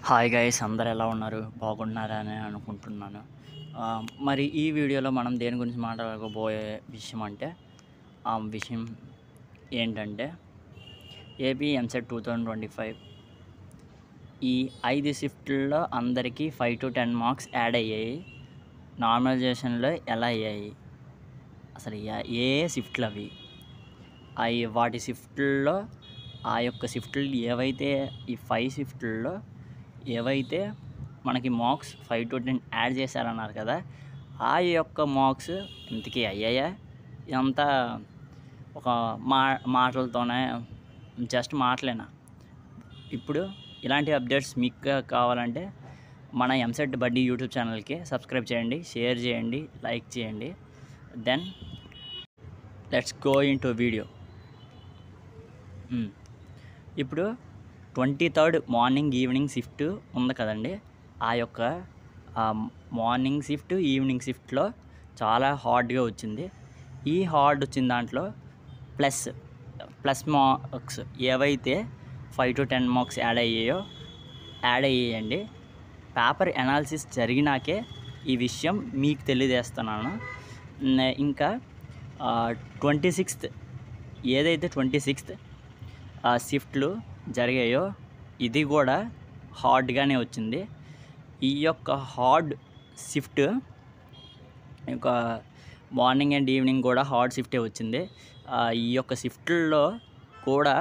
Hi guys, అందరు ఎలా ఉన్నారు? బాగున్నారా అని అనుకుంటున్నాను. మరి ఈ వీడియోలో మనం దేని గురించి మాట్లాడకపోయే విషయం అంటే ఆ విషయం ఏంటంటే ఏపీ ఎంసెట్ 2025 ఈ 5 షిఫ్ట్లో అందరికీ 5 to 10 మార్క్స్ యాడ్ అయ్యాయి. నార్మలైజేషన్లో ఎలా అయ్యాయి, అసలు ఏ షిఫ్ట్లు అవి వాటి షిఫ్ట్లో ఆ యొక్క షిఫ్ట్లు ఏవైతే ఈ 5 షిఫ్ట్లలో ఏవైతే మనకి మార్క్స్ 5 to 10 యాడ్ చేశారన్నారు కదా, ఆ యొక్క మార్క్స్ ఇంతకీ అయ్యాయా? ఇదంతా ఒక మాటలతోనే, జస్ట్ మాటలేనా? ఇప్పుడు ఇలాంటి అప్డేట్స్ మీకు కావాలంటే మన ఎంసెట్ బడ్డీ యూట్యూబ్ ఛానల్కి సబ్స్క్రైబ్ చేయండి, షేర్ చేయండి, లైక్ చేయండి. Then let's go into video. ఇప్పుడు 23rd మార్నింగ్ ఈవినింగ్ షిఫ్ట్ ఉంది కదండి. ఆ యొక్క మార్నింగ్ షిఫ్ట్ ఈవినింగ్ షిఫ్ట్లో చాలా హార్డ్గా వచ్చింది. ఈ హార్డ్ వచ్చిన దాంట్లో ప్లస్ మార్క్స్ ఏవైతే 5 to 10 మార్క్స్ యాడ్ అయ్యాయండి. పేపర్ అనాలిసిస్ జరిగినాకే ఈ విషయం మీకు తెలియజేస్తున్నాను. ఇంకా 26th ఏదైతే 26th షిఫ్ట్లు జరిగాయో ఇది కూడా హార్డ్గానే వచ్చింది. ఈ యొక్క హార్డ్ షిఫ్ట్ ఇంకా మార్నింగ్ అండ్ ఈవినింగ్ కూడా హార్డ్ షిఫ్టే వచ్చింది. ఈ యొక్క షిఫ్ట్లో కూడా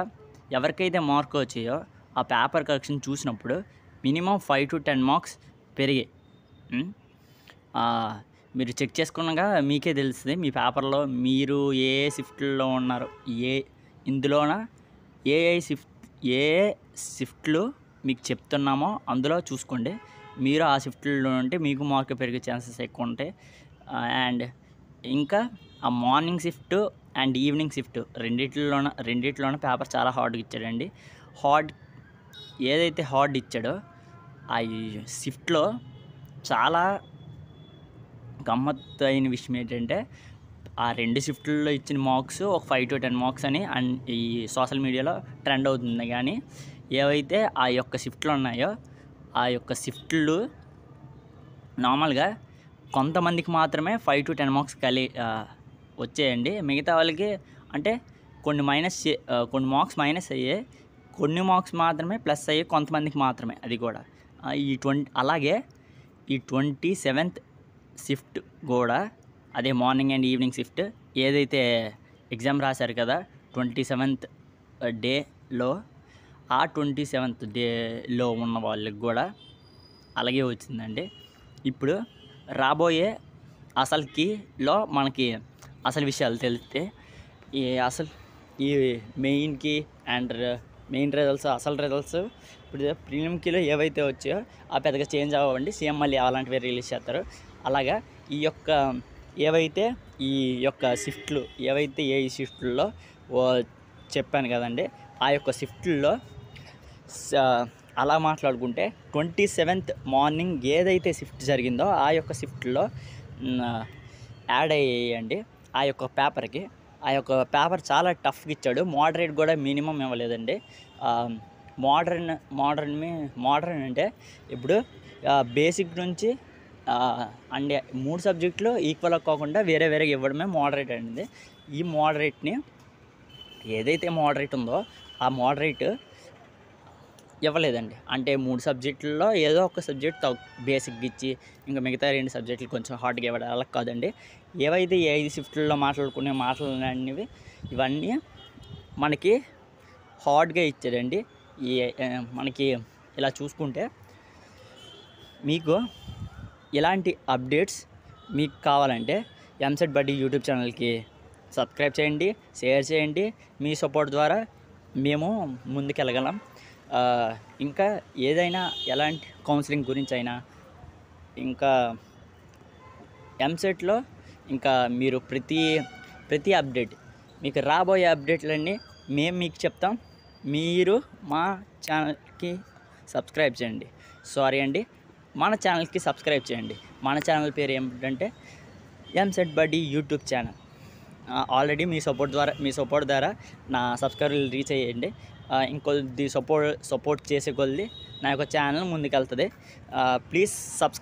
ఎవరికైతే మార్క్ వచ్చాయో ఆ పేపర్ కరెక్షన్ చూసినప్పుడు మినిమం 5 to 10 మార్క్స్ పెరిగాయి. మీరు చెక్ చేసుకున్నాక మీకే తెలుస్తుంది మీ పేపర్లో మీరు ఏ షిఫ్ట్లో ఉన్నారు, ఇందులోన ఏ షిఫ్ట్లు మీకు చెప్తున్నామో అందులో చూసుకోండి. మీరు ఆ షిఫ్ట్లో ఉంటే మీకు మార్క్ పెరిగే ఛాన్సెస్ ఎక్కువ ఉంటాయి. అండ్ ఇంకా ఆ morning shift and evening shift రెండిట్లోన పేపర్ చాలా హార్డ్గా ఇచ్చాడండి. ఏదైతే హార్డ్ ఇచ్చాడో ఆ షిఫ్ట్లో చాలా గమ్మత్తు అయిన విషయం ఏంటంటే ఆ 2 షిఫ్ట్లలో ఇచ్చిన మార్క్స్ ఒక 5 to 10 మార్క్స్ అని ఈ సోషల్ మీడియాలో ట్రెండ్ అవుతుంది. కానీ ఏవైతే ఆ యొక్క షిఫ్ట్లు ఉన్నాయో ఆ యొక్క షిఫ్ట్లు నార్మల్గా కొంతమందికి మాత్రమే 5 to 10 మార్క్స్ వచ్చాయండి. మిగతా వాళ్ళకి అంటే కొన్ని మార్క్స్ మైనస్ అయ్యాయి, కొన్ని మార్క్స్ మాత్రమే ప్లస్ అయ్యాయి, కొంతమందికి మాత్రమే. అది కూడా అలాగే ఈ 27th షిఫ్ట్ కూడా అదే మార్నింగ్ అండ్ ఈవినింగ్ షిఫ్ట్ ఏదైతే ఎగ్జామ్ రాశారు కదా 27th డేలో, ఆ 27th డేలో ఉన్న వాళ్ళకి కూడా అలాగే వచ్చిందండి. ఇప్పుడు రాబోయే అసలుకిలో మనకి అసలు విషయాలు తెలిస్తే ఈ మెయిన్కి అండ్ మెయిన్ రిజల్ట్స్, అసలు రిజల్ట్స్ ఇప్పుడు ప్రీలిమ్కిలో ఏవైతే వచ్చాయో ఆ పెద్దగా చేంజ్ అవ్వండి. సీఎం మళ్ళీ అలాంటివి రిలీజ్ చేస్తారు. అలాగా ఈ యొక్క షిఫ్ట్లు ఏవైతే ఏ షిఫ్ట్లో చెప్పాను కదండి, ఆ యొక్క షిఫ్ట్లో అలా మాట్లాడుకుంటే 27th మార్నింగ్ ఏదైతే షిఫ్ట్ జరిగిందో ఆ యొక్క షిఫ్ట్లో యాడ్ అయ్యాయండి. ఆ యొక్క పేపర్కి ఆ యొక్క పేపర్ చాలా టఫ్గా ఇచ్చాడు. మోడరేట్ కూడా మినిమం ఇవ్వలేదండి. మోడర్న్ అంటే ఇప్పుడు బేసిక్ నుంచి అండ్ 3 సబ్జెక్టులు ఈక్వల్ కాకుండా వేరే ఇవ్వడమే మోడరేట్ అనేది. ఈ మోడరేట్ని ఏదైతే మోడరేట్ ఉందో ఆ మోడరేట్ ఇవ్వలేదండి. అంటే 3 సబ్జెక్టుల్లో ఏదో ఒక సబ్జెక్ట్ బేసిక్గా ఇచ్చి ఇంకా మిగతా 2 సబ్జెక్టులు కొంచెం హార్డ్గా ఇవ్వడం అలా కాదండి. ఏవైతే 5 షిఫ్ట్లలో మాట్లాడుకునే మాటలు అనేవి ఇవన్నీ మనకి హార్డ్గా ఇచ్చాడండి. మనకి ఇలా చూసుకుంటే మీకు ఇలాంటి అప్డేట్స్ మీకు కావాలంటే ఎంసెట్ బడ్డీ యూట్యూబ్ ఛానల్కి సబ్స్క్రైబ్ చేయండి, షేర్ చేయండి. మీ సపోర్ట్ ద్వారా మేము ముందుకెళ్ళగలం. ఇంకా ఏదైనా ఎలాంటి కౌన్సిలింగ్ గురించి అయినా, ఇంకా ఎంసెట్లో ఇంకా మీరు ప్రతి అప్డేట్, మీకు రాబోయే అప్డేట్లన్నీ మేము మీకు చెప్తాం. మీరు మా ఛానల్కి సబ్స్క్రైబ్ చేయండి. మన ఛానల్కి సబ్స్క్రైబ్ చేయండి. మన ఛానల్ పేరు ఏమిటంటే ఎంసెట్ బడ్డీ యూట్యూబ్ ఛానల్. ఆల్రెడీ మీ సపోర్ట్ ద్వారా నా సబ్స్క్రైబర్లు రీచ్ అయ్యండి. ఇంకొద్ది సపోర్ట్ చేసే కొద్ది నా యొక్క ఛానల్ ముందుకెళ్తుంది. Please subscribe.